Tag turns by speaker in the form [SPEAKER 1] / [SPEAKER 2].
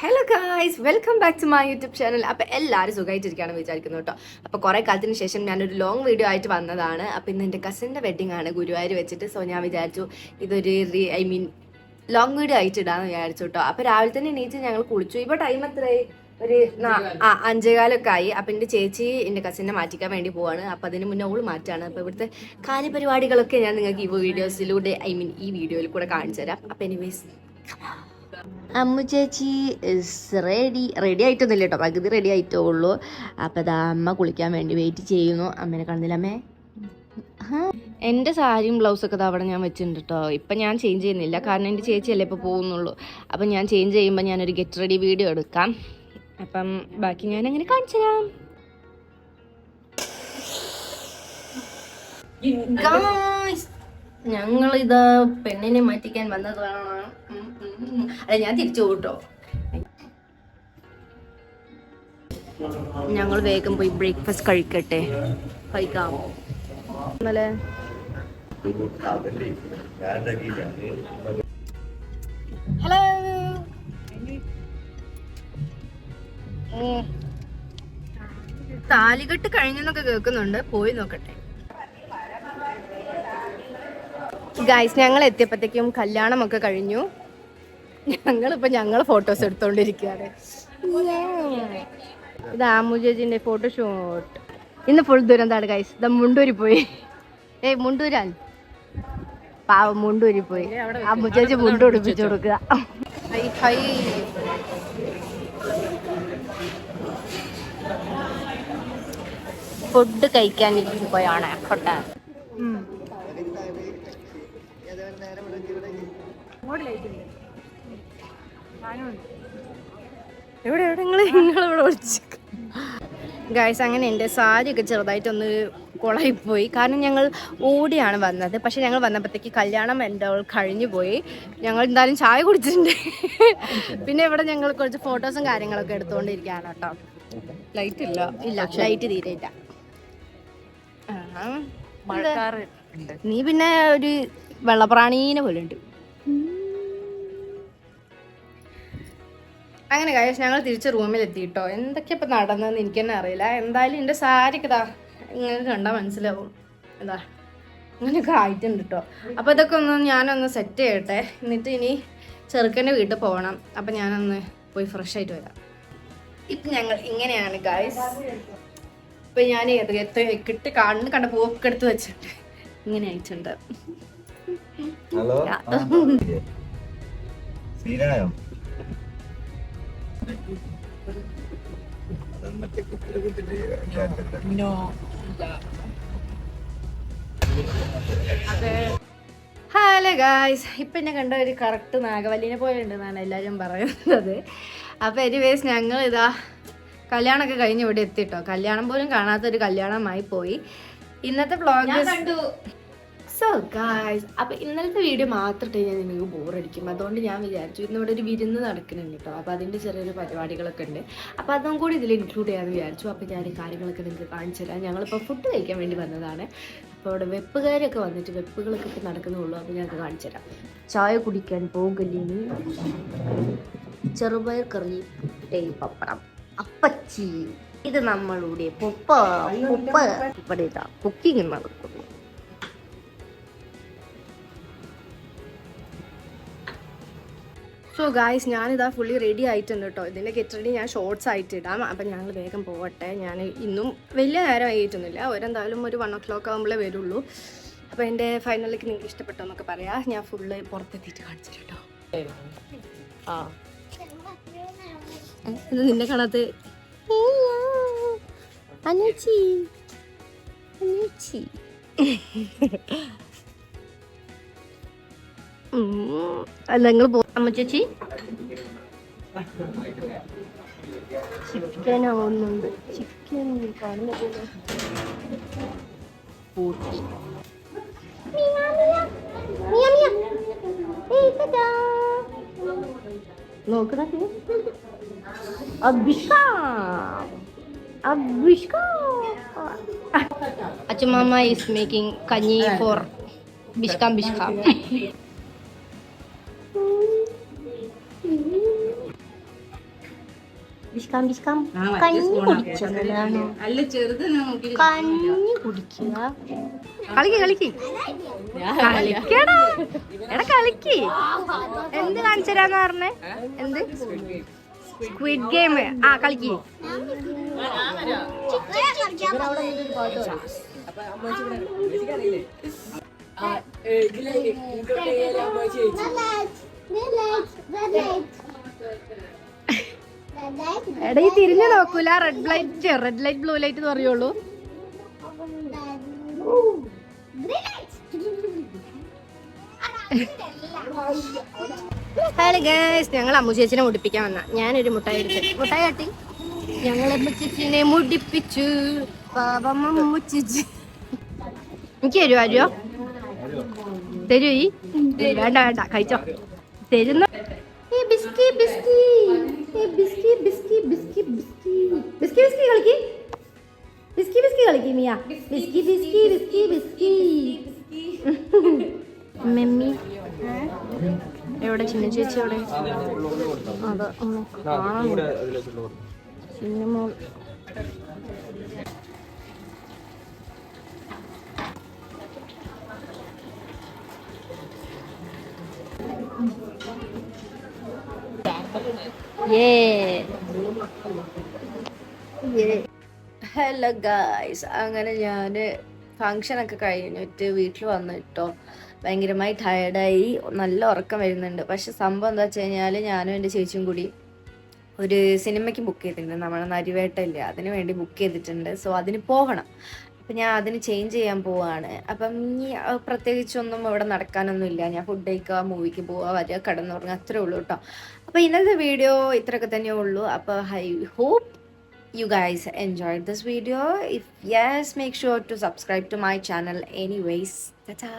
[SPEAKER 1] Hello guys, welcome back to my YouTube channel. അപ്പോൾ എല്ലാവരും സുഖമായിട്ടിരിക്കുകയാണ് വിചാരിക്കുന്നു കേട്ടോ. അപ്പോൾ കുറേ കാലത്തിന് ശേഷം ഞാനൊരു ലോങ് വീഡിയോ ആയിട്ട് വന്നതാണ്. അപ്പോൾ ഇന്ന് എൻ്റെ കസിൻ്റെ വെഡിങ് ആണ് ഗുരുവായൂർ വെച്ചിട്ട്. സോ ഞാൻ വിചാരിച്ചു ഇതൊരു ലോങ് വീഡിയോ ആയിട്ട് ഇടാമെന്ന് വിചാരിച്ചു കേട്ടോ. അപ്പോൾ രാവിലെ തന്നെ എണീറ്റ് ഞങ്ങൾ കുളിച്ചു. ഇപ്പോൾ ടൈം എത്രയായി? ഒരു 5:15 ആയി. അപ്പം എൻ്റെ ചേച്ചി എൻ്റെ കസിനെ മാറ്റിക്കാൻ വേണ്ടി പോവാണ്. അപ്പം അതിന് മുന്നേ ഓള് മാറ്റാണ്. അപ്പോൾ ഇവിടുത്തെ കാര്യപരിപാടികളൊക്കെ ഞാൻ നിങ്ങൾക്ക് ഈ വീഡിയോസിലൂടെ ഈ വീഡിയോയിൽ കൂടെ കാണിച്ചു തരാം. അപ്പം എനിവേസ്, അമ്മു ചേച്ചി ഇസ് റെഡി ആയിട്ടൊന്നുമില്ല കേട്ടോ, പകുതി റെഡി ആയിട്ടേ ഉള്ളൂ. അപ്പം അതാ അമ്മ കുളിക്കാൻ വേണ്ടി വെയിറ്റ് ചെയ്യുന്നു. അമ്മേനെ കാണുന്നില്ല. അമ്മേ, എൻ്റെ സാരിയും ബ്ലൗസൊക്കെ അവിടെ ഞാൻ വെച്ചിട്ടുണ്ട് കേട്ടോ. ഇപ്പം ഞാൻ ചേഞ്ച് ചെയ്യുന്നില്ല, കാരണം എൻ്റെ ചേച്ചിയല്ലേ ഇപ്പോൾ പോകുന്നുള്ളൂ. അപ്പം ഞാൻ ചേഞ്ച് ചെയ്യുമ്പോൾ ഞാനൊരു ഗെറ്റ് റെഡി വീഡിയോ എടുക്കാം. അപ്പം ബാക്കി ഞാൻ അങ്ങനെ കാണിച്ചു തരാം. ഞങ്ങളിത് പെണ്ണിനെ മാറ്റിക്കാൻ വന്നതാണ്. അല്ല, ഞാൻ തിരിച്ചു പോട്ടോ. ഞങ്ങൾ വേഗം പോയി ബ്രേക്ക്ഫാസ്റ്റ് കഴിക്കട്ടെ. കഴിക്കാം. ഹലോ, താലികെട്ട് കഴിഞ്ഞെന്നൊക്കെ കേൾക്കുന്നുണ്ട്. പോയി നോക്കട്ടെ. ഗൈസ്, ഞങ്ങൾ എത്തിയപ്പോഴത്തേക്കും കല്യാണമൊക്കെ കഴിഞ്ഞു. ഞങ്ങൾ ഫോട്ടോസ് എടുത്തോണ്ടിരിക്കുകയാണ്. ഇത് ആമു ചേച്ചിന്റെ ഫോട്ടോഷൂട്ട്. ഇന്ന് ഫുൾ ദുരന്താണ് ഗൈസ്. ഇത് മുണ്ടൂരി പോയി. മുണ്ടൂരാൻ പാവം മുണ്ടൂരി പോയി. ആമു ചേച്ചി മുണ്ട് ഉടുപ്പിച്ചു കൊടുക്കുക. ഫുഡ് കഴിക്കാൻ പോയാണ് കൊട്ടാ. എവിടെ നിങ്ങളിവിടെ വിളിച്ചു ഗൈസ്. അങ്ങനെ എൻ്റെ സാരിയൊക്കെ ചെറുതായിട്ടൊന്ന് കുളയിപ്പോയി, കാരണം ഞങ്ങൾ ഓടിയാണ് വന്നത്. പക്ഷെ ഞങ്ങൾ വന്നപ്പോഴത്തേക്ക് കല്യാണം എൻ്റെ കഴിഞ്ഞു പോയി. ഞങ്ങൾ എന്തായാലും ചായ കുടിച്ചിട്ടുണ്ട്. പിന്നെ ഇവിടെ ഞങ്ങൾ കുറച്ച് ഫോട്ടോസും കാര്യങ്ങളൊക്കെ എടുത്തുകൊണ്ടിരിക്കുകയാണ് കേട്ടോ. ലൈറ്റ് ഇല്ല, ലൈറ്റ് തീരെ ഇല്ല. നീ പിന്നെ ഒരു വെള്ളപ്രാണീനെ പോലെ ഉണ്ട്. അങ്ങനെ കാര്യം ഞങ്ങൾ തിരിച്ച് റൂമിലെത്തിയിട്ടോ. എന്തൊക്കെയാ ഇപ്പം നടന്നതെന്ന് എനിക്ക് തന്നെ അറിയില്ല. എന്തായാലും എൻ്റെ സാരിക്ക് ഇതാ ഇങ്ങനെ കണ്ടാൽ മനസ്സിലാവും. എന്താ ഇങ്ങനെയൊക്കെ ആയിട്ടുണ്ട് കേട്ടോ. അപ്പോൾ ഇതൊക്കെ ഞാനൊന്ന് സെറ്റ് ചെയ്യട്ടെ. എന്നിട്ട് ഇനി ചെറുക്കൻ്റെ വീട്ടിൽ പോകണം. അപ്പം ഞാനൊന്ന് പോയി ഫ്രഷ് ആയിട്ട് വരാം. ഇപ്പം ഞങ്ങൾ ഇങ്ങനെയാണ് ഗായ്സ്. ഇപ്പം ഞാൻ കിട്ടി കണ്ണ് കണ്ട പൂവൊക്കെ എടുത്ത് വെച്ചിട്ടുണ്ട്. ഇങ്ങനെ അയച്ചിട്ടുണ്ട്. ഹലോ ഗായ്സ്, ഇപ്പം എന്നെ കണ്ട ഒരു കറക്റ്റ് നാഗവല്ലിനെ പോലെ ഉണ്ടെന്നാണ് എല്ലാവരും പറയുന്നത്. അപ്പോൾ എനിവേസ്, ഞങ്ങൾ ഇതാ കല്യാണമൊക്കെ കഴിഞ്ഞ് ഇവിടെ എത്തിട്ടോ. കല്യാണം പോലും കാണാത്തൊരു കല്യാണമായി പോയി. ഇന്നത്തെ വ്ളോഗ്. സോ ഗായ്സ്, അപ്പോൾ ഇന്നലത്തെ വീഡിയോ മാത്രമേ ഞാൻ നിങ്ങൾക്ക് ബോറടിക്കും. അതുകൊണ്ട് ഞാൻ വിചാരിച്ചു ഇന്നിവിടെ ഒരു വിരുന്ന് നടക്കുന്നുണ്ട് കേട്ടോ. അപ്പോൾ അതിൻ്റെ ചെറിയൊരു പരിപാടികളൊക്കെ ഉണ്ട്. അപ്പോൾ അതും കൂടി ഇതിൽ ഇൻക്ലൂഡ് ചെയ്യാമെന്ന് വിചാരിച്ചു. അപ്പോൾ ഞാൻ ഈ കാര്യങ്ങളൊക്കെ നിങ്ങൾക്ക് കാണിച്ചു തരാം. ഞങ്ങളിപ്പോൾ ഫുഡ് കഴിക്കാൻ വേണ്ടി വന്നതാണ്. അപ്പോൾ അവിടെ വെപ്പുകാരൊക്കെ വന്നിട്ട് വെപ്പുകളൊക്കെ ഇപ്പോൾ നടക്കുന്നുള്ളൂ. അപ്പോൾ ഞങ്ങൾക്ക് കാണിച്ചു തരാം. ചായ കുടിക്കാൻ പോകലിനി ചെറുപയർ കറി, പപ്പടം, അപ്പച്ചി. ഇത് നമ്മളുടെ ഇവിടെ ഇതാ കുക്കിംഗ് നടക്കുന്നു. സോ ഗായ്സ്, ഞാനിതാ ഫുള്ളി റെഡി ആയിട്ടുണ്ട് കേട്ടോ. ഇതിൻ്റെ ഗെറ്റ് റെഡി ഞാൻ ഷോർട്സ് ആയിട്ട് ഇടാം. അപ്പം ഞങ്ങൾ വേഗം പോകട്ടെ. ഞാൻ ഇന്നും വലിയ നേരം ആയിട്ടൊന്നുമില്ല. എന്തായാലും ഒരു 1 o'clock ആകുമ്പോഴേ വരുള്ളൂ. അപ്പോൾ എൻ്റെ ഫൈനലിലേക്ക് നിങ്ങൾക്ക് ഇഷ്ടപ്പെട്ടോ എന്നൊക്കെ പറയാം. ഞാൻ ഫുള്ള് പുറത്തെത്തിയിട്ട് കാണിച്ചു കേട്ടോ. ഇത് നിന്നെ കാണാത്ത അനൂച്ചി. അല്ല, നിങ്ങൾ അമ്മ ചേച്ചി ചിക്കൻ ആവുന്നുണ്ട്. ചിക്കൻ കാണുന്ന പൂട്ടി. നോക്കണ അച്ഛമ്മ ഈസ് മേക്കിംഗ് കഞ്ഞി ഫോർ ബിഷ്കാം. ബിസ്കാം ബിസ്കാം കഞ്ഞി കുടിച്ചതാണ്. കഞ്ഞി കുടിക്കുക. കളിക്ക് കളിക്ക് കളിക്കടാ. എടാ കളിക്ക്. എന്ത് കാണിച്ചു തരാന്ന് പറഞ്ഞേ? എന്ത്? Squid game. ആ കളിക്ക്. എടാ ഈ തിരിഞ്ഞു നോക്കൂല. റെഡ് ലൈറ്റ് ബ്ലൂ ലൈറ്റ് എന്ന് പറയുള്ളൂ. ഹലോ ഗൈസ്, ഞങ്ങൾ അമ്മു ചേച്ചിനെ മുടിപ്പിക്കാൻ വന്ന. ഞാനൊരു മുട്ടായി എടുത്ത് മുട്ടായി കാട്ടി. ഞങ്ങൾ അമ്മു ചേച്ചിനെ മുടിപ്പിച്ചു. പാവമ്മ ചേച്ചി എനിക്ക് തരുമോ? തരൂ. ഈ വേണ്ട വേണ്ട കഴിച്ചോ. തരുന്ന ബിസ്കി ബിസ്കി ബിസ്കി ബിസ്കി ബിസ്കി ബിസ്കി ബിസ്കി ബിസ്കി കളിക്ക്. ബിസ്കി ബിസ്കി കളിക്ക് മിയ. ബിസ്കി ബിസ്കി ബിസ്കി ബിസ്കി. മെമ്മി എവിടെ? ചിന്ന ചേച്ചി എവിടെ? അതെ ചിന്നമോൾ. ഹലോ ഗായ്സ്, അങ്ങനെ ഞാൻ ഫങ്ഷനൊക്കെ കഴിഞ്ഞിട്ട് വീട്ടിൽ വന്നിട്ടോ ഭയങ്കരമായി ടയർഡായി. നല്ല ഉറക്കം വരുന്നുണ്ട്. പക്ഷെ സംഭവം എന്താ വെച്ച് കഴിഞ്ഞാൽ ഞാനും എൻ്റെ ചേച്ചിയും കൂടി ഒരു സിനിമയ്ക്ക് ബുക്ക് ചെയ്തിട്ടുണ്ട്. നമ്മളെ നരിവേട്ടയില്ല, അതിന് വേണ്ടി ബുക്ക് ചെയ്തിട്ടുണ്ട്. സോ അതിന് പോകണം. അപ്പം ഞാൻ അതിന് ചേഞ്ച് ചെയ്യാൻ പോവാണ്. അപ്പം ഇനി പ്രത്യേകിച്ചൊന്നും ഇവിടെ നടക്കാനൊന്നുമില്ല. ഞാൻ ഫുഡ് കഴിക്കുക, മൂവിക്ക് പോവുക, വരിക, കിടന്നുറങ്ങുക, അത്രേ ഉള്ളൂ കേട്ടോ. അപ്പോൾ ഇന്നത്തെ വീഡിയോ ഇത്രയൊക്കെ തന്നെ ഉള്ളൂ. അപ്പോൾ I hope you guys enjoyed this video. If yes, make sure to subscribe to my channel anyways. Ta-ta!